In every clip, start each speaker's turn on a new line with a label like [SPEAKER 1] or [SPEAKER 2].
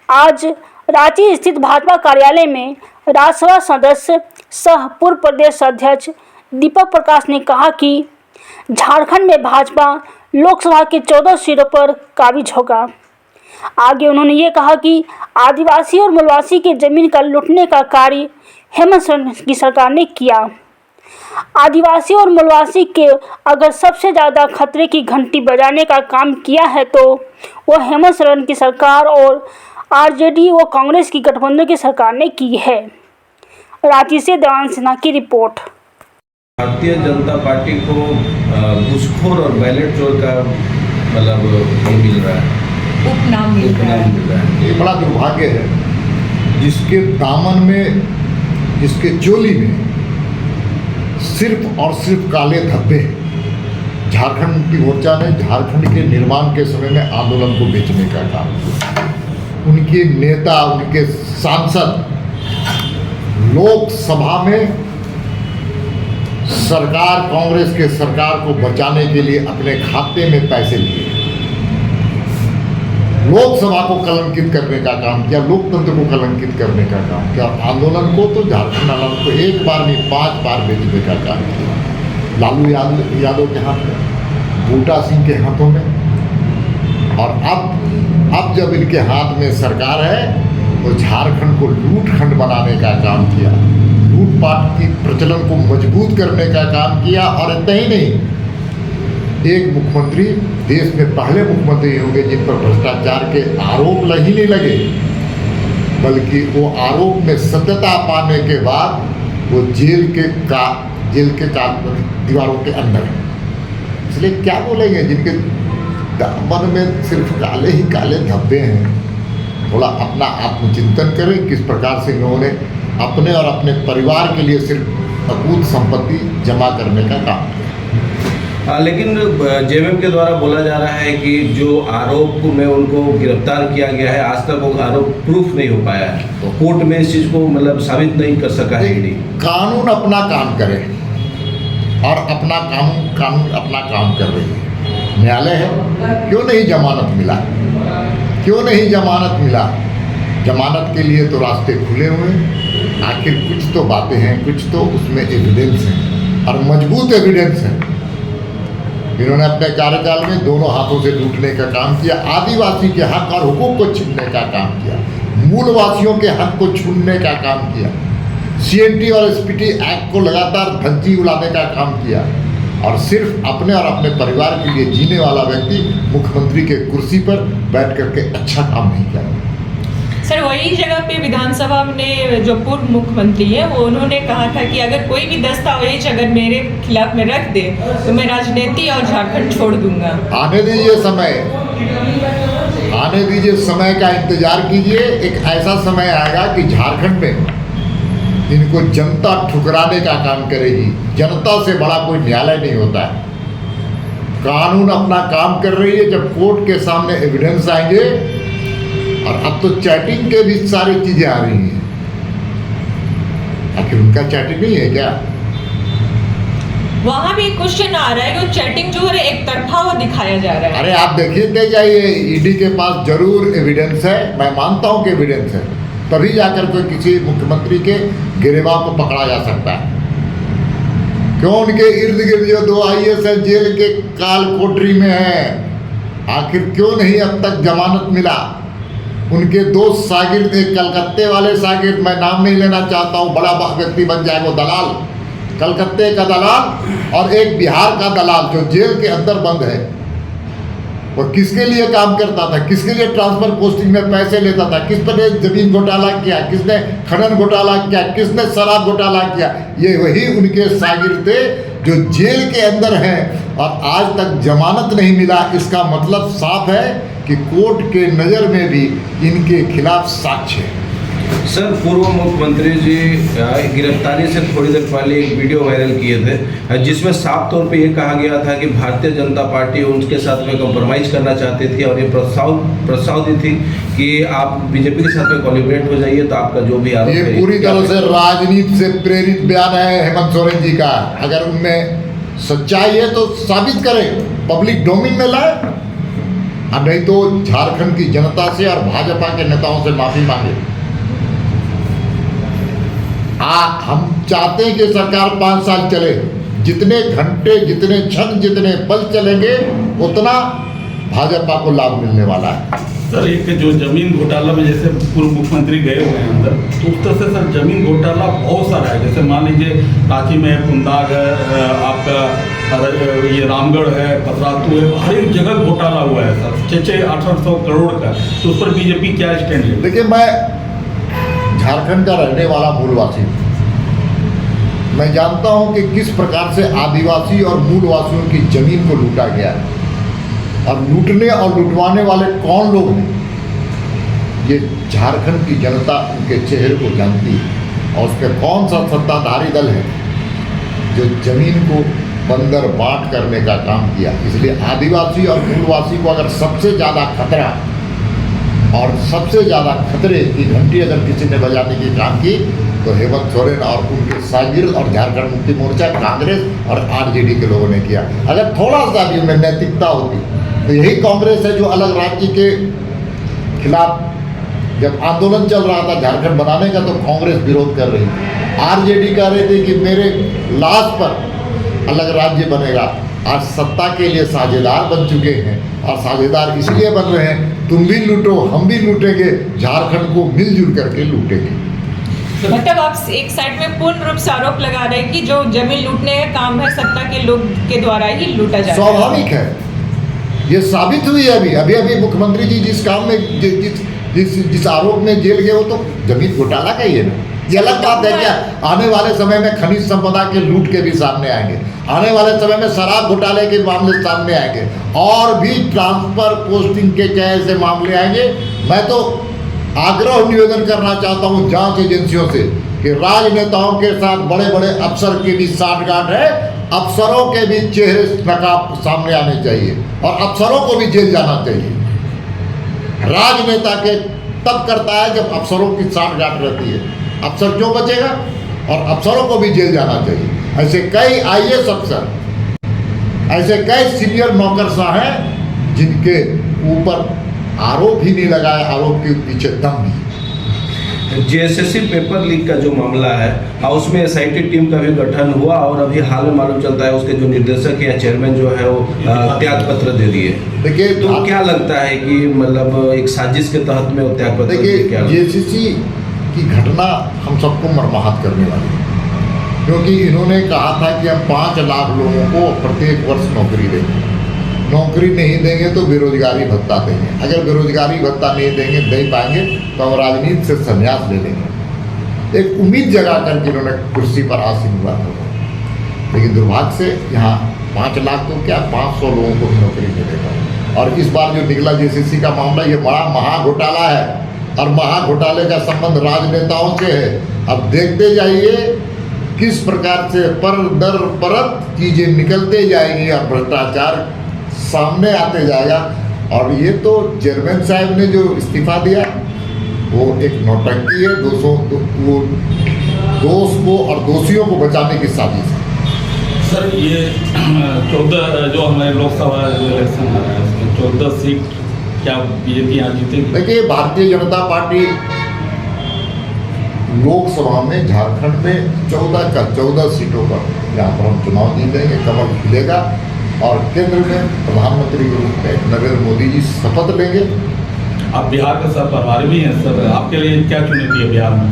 [SPEAKER 1] आज रांची स्थित भाजपा कार्यालय में राज्यसभा सदस्य सह पूर्व प्रदेश अध्यक्ष दीपक प्रकाश ने कहा कि झारखंड में भाजपा लोकसभा के 14 सीटों पर काबिज होगा। आगे उन्होंने ये कहा कि आदिवासी और मूलवासी की जमीन का लूटने का कार्य हेमंत सोरेन की सरकार ने किया। आदिवासी और मूलवासी के अगर सबसे ज़्यादा खतरे की घंटी बजाने का काम किया है तो वो हेमंत सोरेन की सरकार और आरजेडी व कांग्रेस की गठबंधन की सरकार ने की है। रांची से देवान सिन्हा की रिपोर्ट।
[SPEAKER 2] भारतीय जनता पार्टी को घूसखोर और बैलेट चोर का मतलब ये मिल रहा है, उपनाम मिल रहा है।
[SPEAKER 3] ये बड़ा दुर्भाग्य है जिसके दामन में, जिसके चोली में सिर्फ और सिर्फ काले धब्बे। झारखंड मुक्ति मोर्चा ने झारखंड के निर्माण के समय में आंदोलन को बेचने का काम किया। उनके नेता, उनके सांसद लोकसभा में सरकार, कांग्रेस के सरकार को बचाने के लिए अपने खाते में पैसे लिए, लोकसभा को कलंकित करने का काम किया, लोकतंत्र को कलंकित करने का काम किया। आंदोलन को तो झारखंड आंदोलन को एक बार नहीं 5 बार बेचने का काम किया। लालू यादव के हाथ में, बूटा सिंह के हाथों में, और अब जब इनके हाथ में सरकार है तो झारखंड को लूटखंड बनाने का काम किया, लूटपाट की प्रचलन को मजबूत करने का काम किया। और इतना ही नहीं, एक मुख्यमंत्री, देश में पहले मुख्यमंत्री होंगे जिन पर भ्रष्टाचार के आरोप ही नहीं लगे, बल्कि वो आरोप में सत्यता पाने के बाद वो जेल के दीवारों के अंदर है। इसलिए क्या बोलेंगे जिनके दामन में सिर्फ काले ही काले धब्बे हैं। थोड़ा अपना आत्मचिंतन करें किस प्रकार से इन्होंने अपने और अपने परिवार के लिए सिर्फ अकूत संपत्ति जमा करने का काम किया।
[SPEAKER 2] लेकिन जेएमएम के द्वारा बोला जा रहा है कि जो आरोप में उनको गिरफ्तार किया गया है, आज तक वो आरोप प्रूफ नहीं हो पाया है, तो कोर्ट में इस चीज़ को मतलब साबित नहीं कर सका है।
[SPEAKER 3] कानून अपना काम करे और कानून अपना काम कर रही है। न्यायालय है, क्यों नहीं जमानत मिला, क्यों नहीं जमानत मिला? जमानत के लिए तो रास्ते खुले हुए हैं। आखिर कुछ तो बातें हैं, कुछ तो उसमें एविडेंस है और मजबूत एविडेंस है। इन्होंने अपने कार्यकाल में दोनों हाथों से लूटने का काम किया, आदिवासी के हक और हुकूक को छीनने का काम किया, मूलवासियों के हक को छीनने का काम किया, सीएनटी और एसपीटी एक्ट को लगातार धज्जी उड़ाने का काम किया, और सिर्फ अपने और अपने परिवार के लिए जीने वाला व्यक्ति मुख्यमंत्री के कुर्सी पर बैठ करके अच्छा काम नहीं किया।
[SPEAKER 4] सर, वही जगह पे विधानसभा में जो पूर्व मुख्यमंत्री है वो उन्होंने कहा था कि अगर कोई भी दस्तावेज अगर मेरे खिलाफ में रख दे तो मैं राजनीति और झारखंड छोड़ दूंगा।
[SPEAKER 3] आने दीजिए समय, आने दीजिए, समय का इंतजार कीजिए। एक ऐसा समय आएगा कि झारखंड में इनको जनता ठुकराने का काम करेगी। जनता से बड़ा कोई न्यायालय नहीं होता है। कानून अपना काम कर रही है। जब कोर्ट के सामने एविडेंस आएंगे, और अब तो चैटिंग के भी सारी चीजें आ रही हैं, आखिर उनका चैटिंग नहीं है क्या?
[SPEAKER 4] वहां भी क्वेश्चन आ रहा है कि चैटिंग जो है एक तरफा वो दिखाया जा रहा है।
[SPEAKER 3] अरे आप देखिए जाइए, ईडी के पास जरूर एविडेंस है, मैं मानता हूं कि एविडेंस है, तभी जाकर कोई किसी मुख्यमंत्री के गिरफ्तार को पकड़ा जा सकता है। क्यों उनके इर्द गिर्द जो 2 IAS जेल के काल कोठरी में है, आखिर क्यों नहीं अब तक जमानत मिला? उनके 2 शागिर्द, एक कलकत्ते वाले शागिर्द, मैं नाम नहीं लेना चाहता हूँ, बड़ा व्यक्ति बन जाए वो दलाल, कलकत्ते का दलाल, और एक बिहार का दलाल जो जेल के अंदर बंद है। वो किसके लिए काम करता था, किसके लिए ट्रांसफर पोस्टिंग में पैसे लेता था, किस पर जमीन घोटाला किया, किसने खनन घोटाला किया, किसने शराब घोटाला किया? ये वही उनके शागिर्द थे जो जेल के अंदर हैं और आज तक जमानत नहीं मिला। इसका मतलब साफ है कि कोर्ट के नज़र में भी इनके खिलाफ साक्ष्य है।
[SPEAKER 2] सर, पूर्व मुख्यमंत्री जी गिरफ्तारी से थोड़ी देर पहले एक वीडियो वायरल किए थे जिसमें साफ तौर पे ये कहा गया था कि भारतीय जनता पार्टी उनके साथ में कॉम्प्रोमाइज़ करना चाहती थी और ये प्रस्ताव दी थी कि आप बीजेपी के साथ में कोलैबोरेट हो जाइए तो आपका जो भी आरोप है।
[SPEAKER 3] ये पूरी तरह से राजनीति से प्रेरित बयान है हेमंत सोरेन जी का। अगर उनमें सच्चाई है तो साबित करें, पब्लिक डोमेन में लाए। और नहीं तो झारखंड की जनता से और भाजपा के नेताओं से माफी मांगे। हम चाहते हैं कि सरकार 5 साल चले, जितने घंटे, जितने क्षण, जितने पल चलेंगे उतना भाजपा को लाभ मिलने वाला है।
[SPEAKER 5] सर एक जो जमीन घोटाला में जैसे पूर्व मुख्यमंत्री गए हुए हैं अंदर, तो उस तरह से सर जमीन घोटाला बहुत सारा है। जैसे मान लीजिए रांची में कुंदाग है, आपका ये रामगढ़ है, पतरातू है, हर एक जगह घोटाला हुआ है सर, 600-800 करोड़ का। तो उस पर बीजेपी क्या स्टैंड है?
[SPEAKER 3] देखिए, मैं झारखंड का रहने वाला मूलवासी हूँ। मैं जानता हूँ कि किस प्रकार से आदिवासी और मूलवासियों की जमीन को लूटा गया है और लूटने और लुटवाने वाले कौन लोग हैं, ये झारखंड की जनता उनके चेहरे को जानती है। और उस पर कौन सा सत्ताधारी दल है जो जमीन को बंदर बांट करने का काम किया। इसलिए आदिवासी और मूलवासी को अगर सबसे ज़्यादा खतरा और सबसे ज़्यादा खतरे की घंटी अगर किसी ने बजाने की काम की तो हेमंत सोरेन और उनके शागिर्द और झारखंड मुक्ति मोर्चा, कांग्रेस और आरजेडी के लोगों ने किया। अगर थोड़ा सा भी उनमें नैतिकता होती तो यही कांग्रेस है जो अलग राज्य के खिलाफ जब आंदोलन चल रहा था झारखंड बनाने का तो कांग्रेस विरोध कर रही थी। आरजेडी कह रहे थे कि मेरे लाश पर अलग राज्य बनेगा। आज सत्ता के लिए साझेदार बन चुके हैं और साझेदार इसलिए बन रहे हैं, तुम भी लूटो हम भी लूटेंगे, झारखंड को मिलजुल करके लूटेंगे।
[SPEAKER 4] मतलब आप एक साइड में पूर्ण रूप से आरोप लगा रहे हैं कि जो जमीन लूटने का काम है सत्ता के लोग के द्वारा ही लूटा जाता है।
[SPEAKER 3] स्वाभाविक है, ये साबित हुई है। अभी मुख्यमंत्री जी जिस काम में जिस आरोप में जेल गए वो तो जमीन घोटाला का ही है ना। ये अलग बात है क्या आने वाले समय में खनिज संपदा के लूट के भी सामने आएंगे, आने वाले समय में शराब घोटाले के मामले सामने आएंगे और भी ट्रांसफर पोस्टिंग के क्या ऐसे मामले आएंगे। मैं तो आग्रह निवेदन करना चाहता हूँ जांच एजेंसियों से कि राजनेताओं के साथ बड़े बड़े अफसर की भी साठगांठ है, अफसरों के भी चेहरे नकाब सामने आने चाहिए और अफसरों को भी जेल जाना चाहिए। राजनेता के तब करता है जब अफसरों की साठगांठ रहती है, अफसर क्यों बचेगा और अफसरों को भी जेल जाना चाहिए। ऐसे कई IAS अफसर, ऐसे कई सीनियर नौकरशाह हैं जिनके ऊपर आरोप ही नहीं लगाया, आरोप के पीछे दम नहीं।
[SPEAKER 2] JSSC पेपर लीक का जो मामला है और उसमें SIT टीम का भी गठन हुआ और अभी हाल में मालूम चलता है उसके जो निर्देशक या चेयरमैन जो है वो त्याग पत्र दे दिए।
[SPEAKER 3] देखिए
[SPEAKER 2] तो क्या लगता है कि मतलब एक साजिश के तहत में वो त्याग पत्र?
[SPEAKER 3] देखिए JSSC की घटना हम सबको मर्माहत करने वाली है, क्योंकि इन्होंने कहा था कि हम 5 लाख लोगों को प्रत्येक वर्ष नौकरी देंगे। नौकरी नहीं देंगे तो बेरोजगारी भत्ता देंगे, अगर बेरोजगारी भत्ता नहीं देंगे नहीं पाएंगे तो हम राजनीति से संन्यास ले लेंगे। एक उम्मीद जगा करके इन्होंने कुर्सी पर आसीन हुआ था, लेकिन दुर्भाग्य से यहाँ 5 लाख तो क्या 500 लोगों को भी नौकरी नहीं दे पाए। और इस बार जो निकला JSSC का मामला ये बड़ा महा घोटाला है और महा घोटाले का संबंध राजनेताओं से है। अब देखते जाइए किस प्रकार से पर दर परत चीज़ें निकलते जाएंगी और भ्रष्टाचार सामने आते जाएगा। और ये तो चेयरमैन साहब ने जो इस्तीफा दिया वो एक नौटंकी है, वो दोष को और दोषियों को बचाने की साजिश है।
[SPEAKER 5] सर ये 14 जो हमारे लोकसभा इलेक्शन है उसमें 14 सीट क्या बीजेपी यहाँ जीतेगी?
[SPEAKER 3] देखिए भारतीय जनता पार्टी लोकसभा में झारखंड में 14 का 14 सीटों पर यहाँ पर हम चुनाव जीतेंगे, कमल खिलेगा और केंद्र में प्रधानमंत्री के रूप में नरेंद्र मोदी जी शपथ लेंगे।
[SPEAKER 5] आप बिहार के सब प्रभारी भी हैं सर, आपके लिए क्या चुनौती है बिहार में?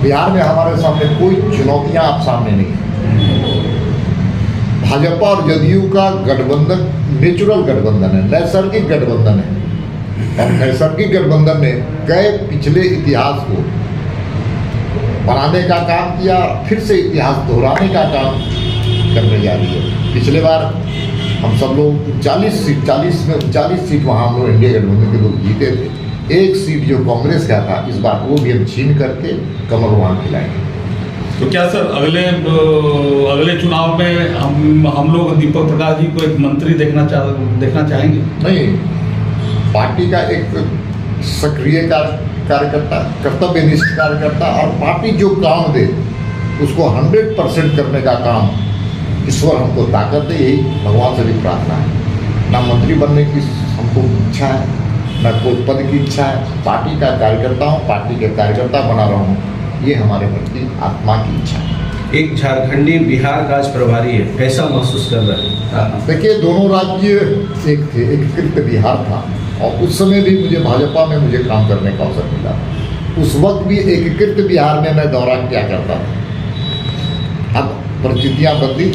[SPEAKER 3] बिहार में हमारे सामने कोई चुनौतियां आप सामने नहीं है। भाजपा और जदयू का गठबंधन नेचुरल गठबंधन है, नैसर्गिक गठबंधन है और नैसर्गिक गठबंधन ने गए पिछले इतिहास को बनाने का काम किया, फिर से इतिहास दोहराने का काम करने जा रही है। पिछले बार हम सब लोग 40 में 39 सीट वहाँ हम लोग इंडिया गठबंधन के लोग जीते थे। 1 सीट जो कांग्रेस का था इस बार वो भी हम छीन करके कमल वहाँ खिलाएंगे।
[SPEAKER 5] तो क्या सर अगले चुनाव में हम लोग दीपक प्रकाश जी को एक मंत्री देखना चाहेंगे?
[SPEAKER 3] नहीं, पार्टी का एक सक्रिय कार्यकर्ता, कर्तव्यनिष्ठ कार्यकर्ता और पार्टी जो काम दे उसको 100% करने का काम ईश्वर हमको ताकत दे, यही भगवान से भी प्रार्थना है। ना मंत्री बनने की हमको इच्छा है, न कोई पद की इच्छा है। पार्टी का कार्यकर्ता हूँ, पार्टी के कार्यकर्ता बना रहा हूँ, ये हमारे प्रति आत्मा की इच्छा है।
[SPEAKER 2] एक झारखंडी बिहार का आज प्रभारी है, कैसा महसूस कर रहा है?
[SPEAKER 3] देखिए, दोनों राज्य एक थे, एकीकृत बिहार था, और उस समय भी मुझे भाजपा में मुझे काम करने का अवसर मिला। उस वक्त भी एकीकृत बिहार में मैं दौरा किया करता था। अब परिस्थितियाँ बदली,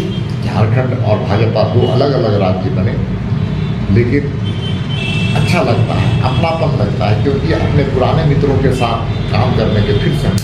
[SPEAKER 3] झारखंड और भाजपा दो अलग अलग राज्य बने, लेकिन अच्छा लगता है, अपनापन लगता है, क्योंकि अपने पुराने मित्रों के साथ काम करने के फिर से